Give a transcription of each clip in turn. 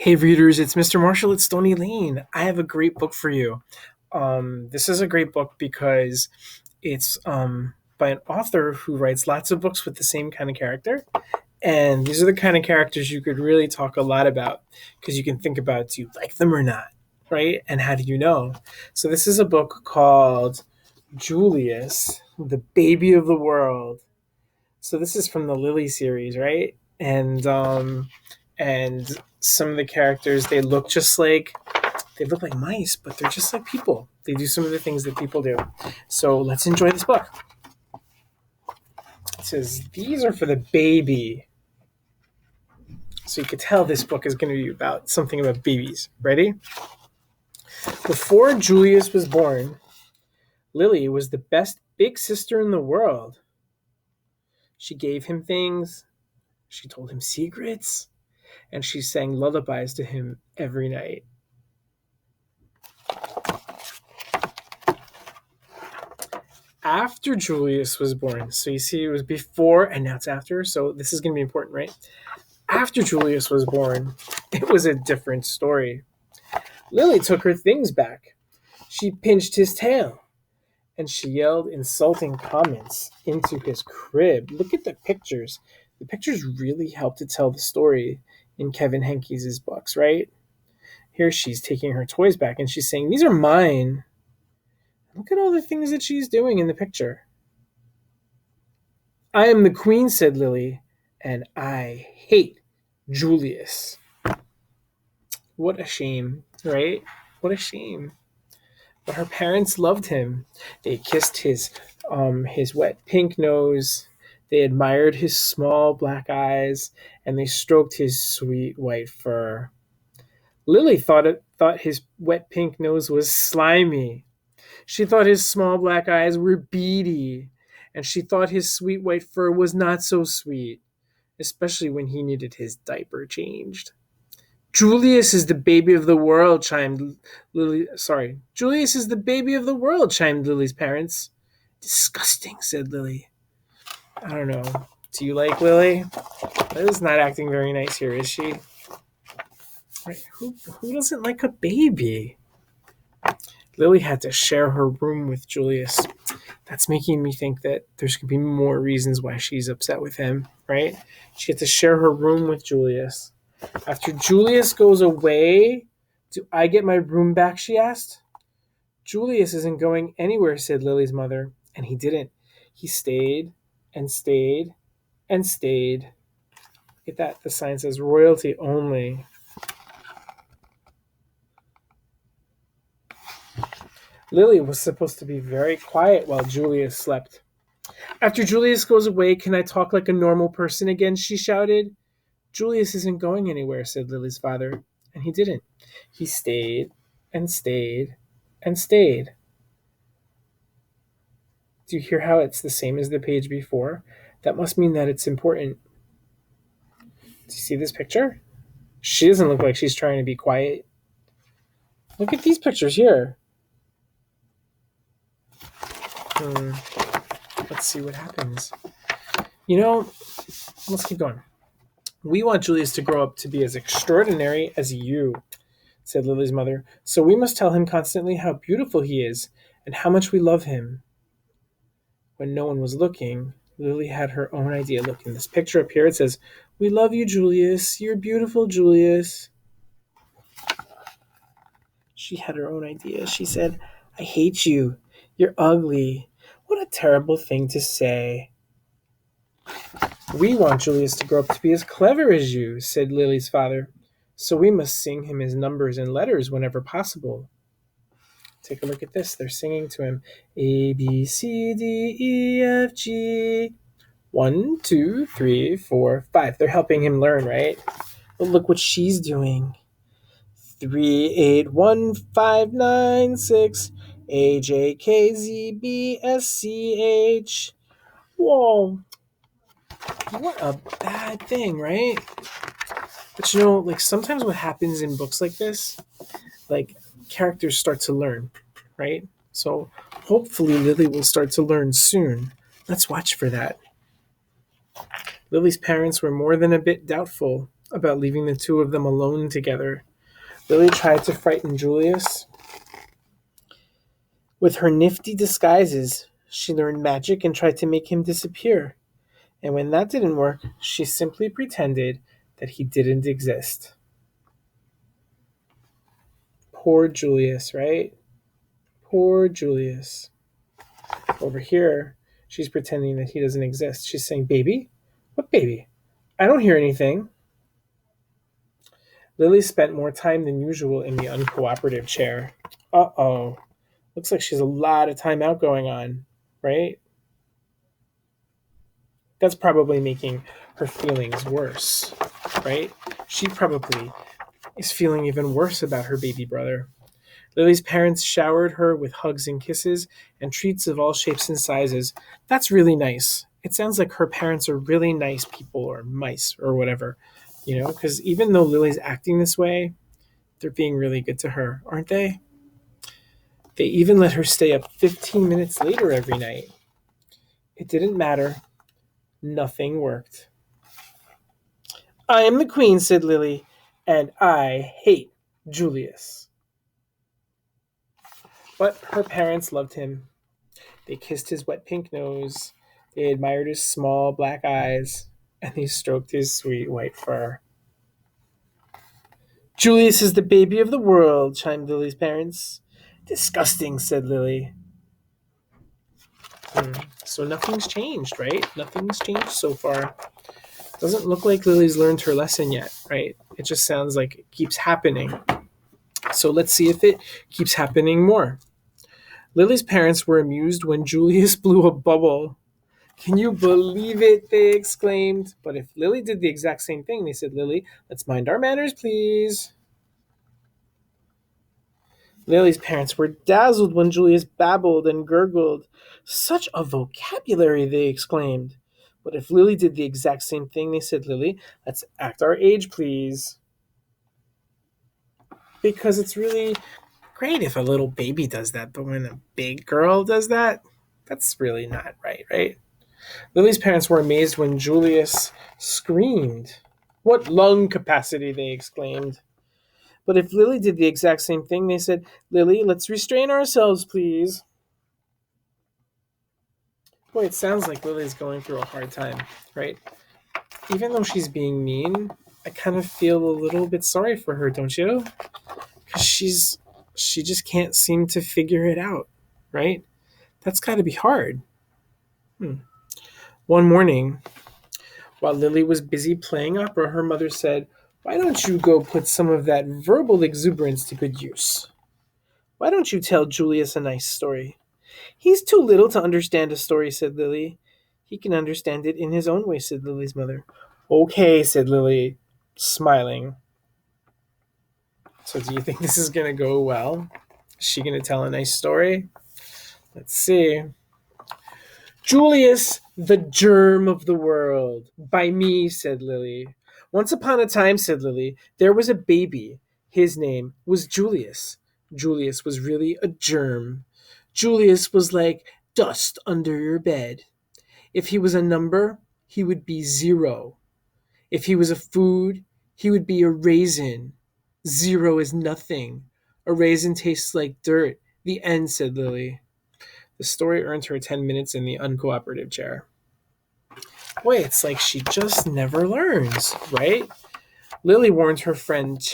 Hey readers, it's Mr. Marshall at Stony Lane. I have a great book for you. This is a great book because it's by an author who writes lots of books with the same kind of character. And these are the kind of characters you could really talk a lot about because you can think about, do you like them or not? Right? And how do you know? So this is a book called Julius, the Baby of the World. So this is from the Lily series, right? And some of the characters, they look like mice, but they're just like people. They do some of the things that people do. So let's enjoy this book. It says these are for the baby. So you could tell this book is going to be about something about babies. Ready? Before Julius was born, Lily was the best big sister in the world. She gave him things, she told him secrets, and she sang lullabies to him every night. After Julius was born, so you see it was before and now it's after, so this is going to be important, right? After Julius was born, it was a different story. Lily took her things back. She pinched his tail, and she yelled insulting comments into his crib. Look at the pictures. The pictures really help to tell the story in Kevin Henkes' books, right? Here she's taking her toys back, and she's saying, "These are mine." Look at all the things that she's doing in the picture. "I am the queen," said Lily, "and I hate Julius." What a shame, right? What a shame. But her parents loved him. They kissed his wet pink nose. They admired his small black eyes, and they stroked his sweet white fur. Lily thought his wet pink nose was slimy. She thought his small black eyes were beady, and she thought his sweet white fur was not so sweet, especially when he needed his diaper changed. Julius is the baby of the world, chimed Lily. Sorry, Julius is the baby of the world, chimed Lily's parents. Disgusting, said Lily. I don't know. Do you like Lily? Lily's not acting very nice here, is she? Right? Who doesn't like a baby? Lily had to share her room with Julius. That's making me think that there's going to be more reasons why she's upset with him, right? She had to share her room with Julius. After Julius goes away, do I get my room back, she asked. Julius isn't going anywhere, said Lily's mother. And he didn't. He stayed and stayed and stayed. Look at that. The sign says royalty only. Lily was supposed to be very quiet while Julius slept. After Julius goes away, can I talk like a normal person again? She shouted. Julius isn't going anywhere, said Lily's father. And he didn't. He stayed and stayed and stayed. Do you hear how it's the same as the page before? That must mean that it's important. Do you see this picture? She doesn't look like she's trying to be quiet. Look at these pictures here. Let's see what happens. Let's keep going. We want Julius to grow up to be as extraordinary as you, said Lily's mother. So we must tell him constantly how beautiful he is and how much we love him. When no one was looking, Lily had her own idea. Look, in this picture up here, it says, "We love you, Julius. You're beautiful, Julius." She had her own idea. She said, "I hate you. You're ugly. What a terrible thing to say." We want Julius to grow up to be as clever as you, said Lily's father. So we must sing him his numbers and letters whenever possible. Take a look at this. They're singing to him A, B, C, D, E, F, G. 1, 2, 3, 4, 5. They're helping him learn, right? But look what she's doing. 3, 8, 1, 5, 9, 6. A, J, K, Z, B, S, C, H. Whoa. What a bad thing, right? But sometimes what happens in books like this, characters start to learn, right? So hopefully Lily will start to learn soon. Let's watch for that. Lily's parents were more than a bit doubtful. about leaving the two of them alone together. Lily tried to frighten Julius with her nifty disguises. She learned magic and tried to make him disappear. And when that didn't work, she simply pretended that he didn't exist. Poor Julius, right? Poor Julius. Over here, she's pretending that he doesn't exist. She's saying, "Baby? What baby? I don't hear anything." Lily spent more time than usual in the uncooperative chair. Uh-oh. Looks like she's a lot of time out going on, right? That's probably making her feelings worse, right? She probably is feeling even worse about her baby brother. Lily's parents showered her with hugs and kisses and treats of all shapes and sizes. That's really nice. It sounds like her parents are really nice people or mice or whatever, because even though Lily's acting this way, they're being really good to her, aren't they? They even let her stay up 15 minutes later every night. It didn't matter. Nothing worked. "I am the queen," said Lily, "and I hate Julius." But her parents loved him. They kissed his wet pink nose, they admired his small black eyes, and they stroked his sweet white fur. "Julius is the baby of the world," chimed Lily's parents. "Disgusting," said Lily. So nothing's changed, right? Nothing's changed so far. Doesn't look like Lily's learned her lesson yet, right? It just sounds like it keeps happening. So let's see if it keeps happening more. Lily's parents were amused when Julius blew a bubble. "Can you believe it?" they exclaimed. But if Lily did the exact same thing, they said, "Lily, let's mind our manners, please." Lily's parents were dazzled when Julius babbled and gurgled. "Such a vocabulary," they exclaimed. But if Lily did the exact same thing, they said, "Lily, let's act our age, please." Because it's really great if a little baby does that, but when a big girl does that, that's really not right, right? Lily's parents were amazed when Julius screamed. "What lung capacity!" they exclaimed. But if Lily did the exact same thing, they said, "Lily, let's restrain ourselves, please." Boy, it sounds like Lily's going through a hard time, right? Even though she's being mean, I kind of feel a little bit sorry for her, don't you? Because she just can't seem to figure it out, right? That's got to be hard. One morning, while Lily was busy playing opera, her mother said, "Why don't you go put some of that verbal exuberance to good use? Why don't you tell Julius a nice story?" "He's too little to understand a story," said Lily. "He can understand it in his own way," said Lily's mother. "Okay," said Lily, smiling. So do you think this is going to go well? Is she going to tell a nice story? Let's see. "Julius, the germ of the world. By me," said Lily. "Once upon a time," said Lily, "there was a baby. His name was Julius. Julius was really a germ. Julius was like dust under your bed. If he was a number, he would be 0. If he was a food, he would be a raisin. 0 is nothing. A raisin tastes like dirt. The end," said Lily. The story earned her 10 minutes in the uncooperative chair. Boy, it's like she just never learns, right? Lily warned her friends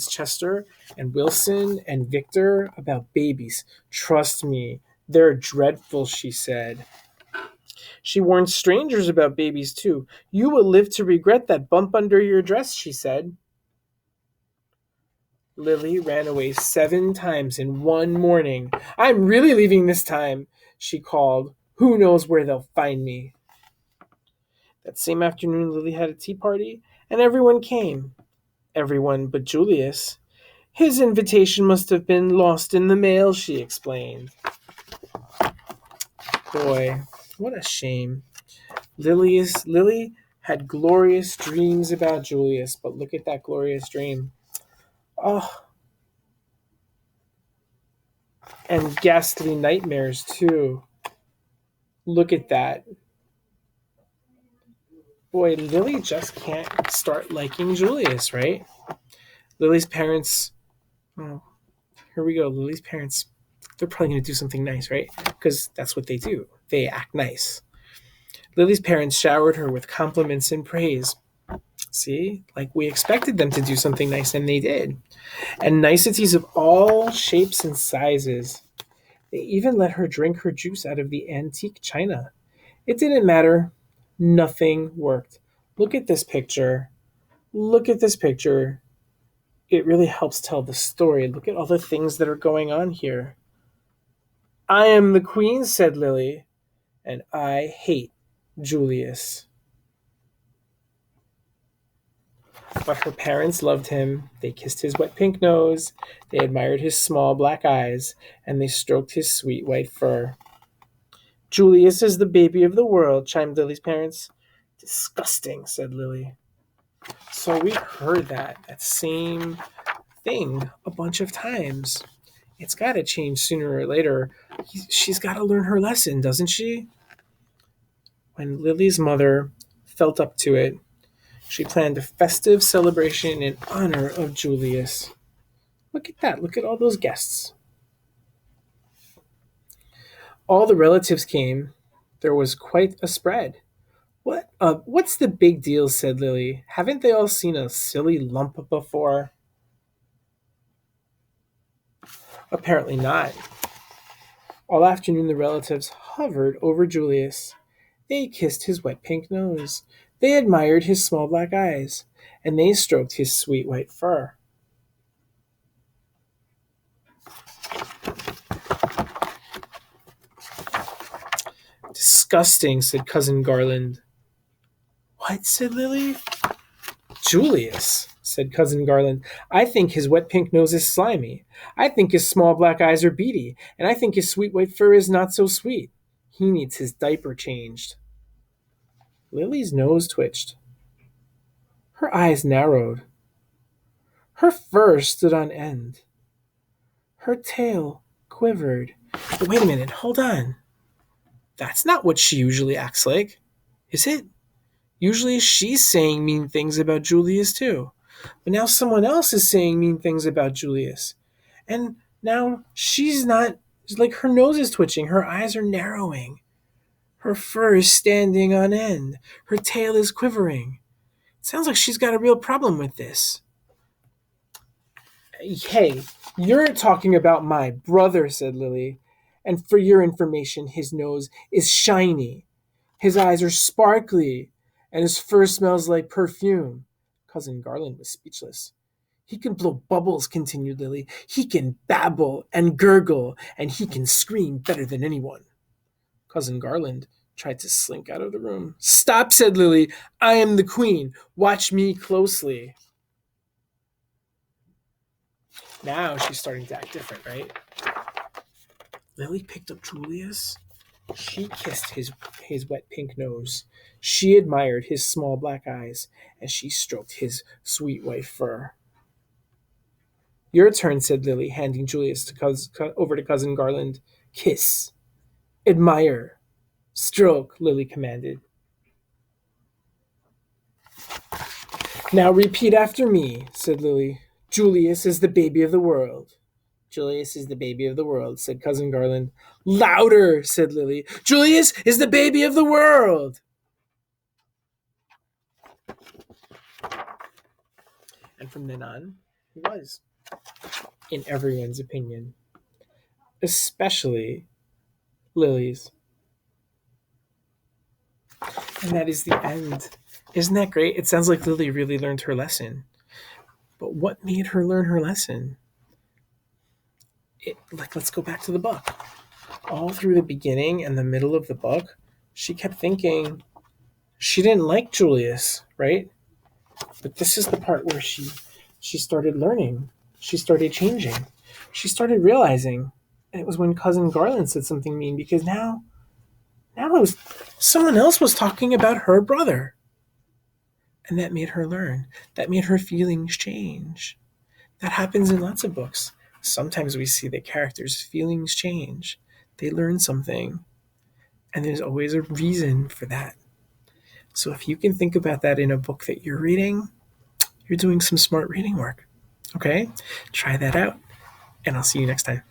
Chester and Wilson and Victor about babies. "Trust me, they're dreadful," she said. She warned strangers about babies too. "You will live to regret that bump under your dress," she said. Lily ran away 7 times in one morning. "I'm really leaving this time," she called. "Who knows where they'll find me?" That same afternoon, Lily had a tea party, and everyone came. Everyone but Julius. "His invitation must have been lost in the mail," she explained. Boy, what a shame. Lily had glorious dreams about Julius, but look at that glorious dream. Oh, and ghastly nightmares too. Look at that. Boy, Lily just can't start liking Julius, right? Lily's parents, oh, here we go. Lily's parents, they're probably going to do something nice, right? Because that's what they do. They act nice. Lily's parents showered her with compliments and praise. See, like we expected them to do something nice, and they did. And niceties of all shapes and sizes. They even let her drink her juice out of the antique china. It didn't matter. Nothing worked. Look at this picture. Look at this picture. It really helps tell the story. Look at all the things that are going on here. I am the queen, said Lily, and I hate Julius. But her parents loved him. They kissed his wet pink nose, they admired his small black eyes, and they stroked his sweet white fur. Julius is the baby of the world, chimed Lily's parents. Disgusting, said Lily. So we heard that same thing a bunch of times. It's got to change sooner or later. She's got to learn her lesson, doesn't she? When Lily's mother felt up to it, she planned a festive celebration in honor of Julius. Look at that. Look at all those guests. All the relatives came. There was quite a spread. What's the big deal, said Lily. Haven't they all seen a silly lump before? Apparently not. All afternoon the relatives hovered over Julius. They kissed his wet pink nose. They admired his small black eyes, and they stroked his sweet white fur. Disgusting, said Cousin Garland. What? Said Lily. Julius, said Cousin Garland. I think his wet pink nose is slimy. I think his small black eyes are beady, and I think his sweet white fur is not so sweet. He needs his diaper changed. Lily's nose twitched. Her eyes narrowed. Her fur stood on end. Her tail quivered. But wait a minute, hold on. That's not what she usually acts like, is it? Usually she's saying mean things about Julius too. But now someone else is saying mean things about Julius. And now she's not, like her nose is twitching, her eyes are narrowing. Her fur is standing on end. Her tail is quivering. It sounds like she's got a real problem with this. Hey, you're talking about my brother, said Lily. And for your information, his nose is shiny. His eyes are sparkly, and his fur smells like perfume. Cousin Garland was speechless. He can blow bubbles, continued Lily. He can babble and gurgle, and he can scream better than anyone. Cousin Garland tried to slink out of the room. Stop, said Lily. I am the queen. Watch me closely. Now she's starting to act different, right? Lily picked up Julius. She kissed his wet pink nose. She admired his small black eyes, and she stroked his sweet white fur. Your turn, said Lily, handing Julius over to Cousin Garland. Kiss. Admire. Stroke, Lily commanded. Now repeat after me, said Lily. Julius is the baby of the world. Julius is the baby of the world, said Cousin Garland. Louder, said Lily. Julius is the baby of the world. And from then on, he was, in everyone's opinion, especially Lily's. And that is the end. Isn't that great? It sounds like Lily really learned her lesson. But what made her learn her lesson? Let's go back to the book. All through the beginning and the middle of the book, she kept thinking she didn't like Julius, right? But this is the part where she started learning. She started changing. She started realizing. And it was when Cousin Garland said something mean, because now it was someone else was talking about her brother. And that made her learn. That made her feelings change. That happens in lots of books. Sometimes we see the characters' feelings change. They learn something. And there's always a reason for that. So if you can think about that in a book that you're reading, you're doing some smart reading work. Okay? Try that out, and I'll see you next time.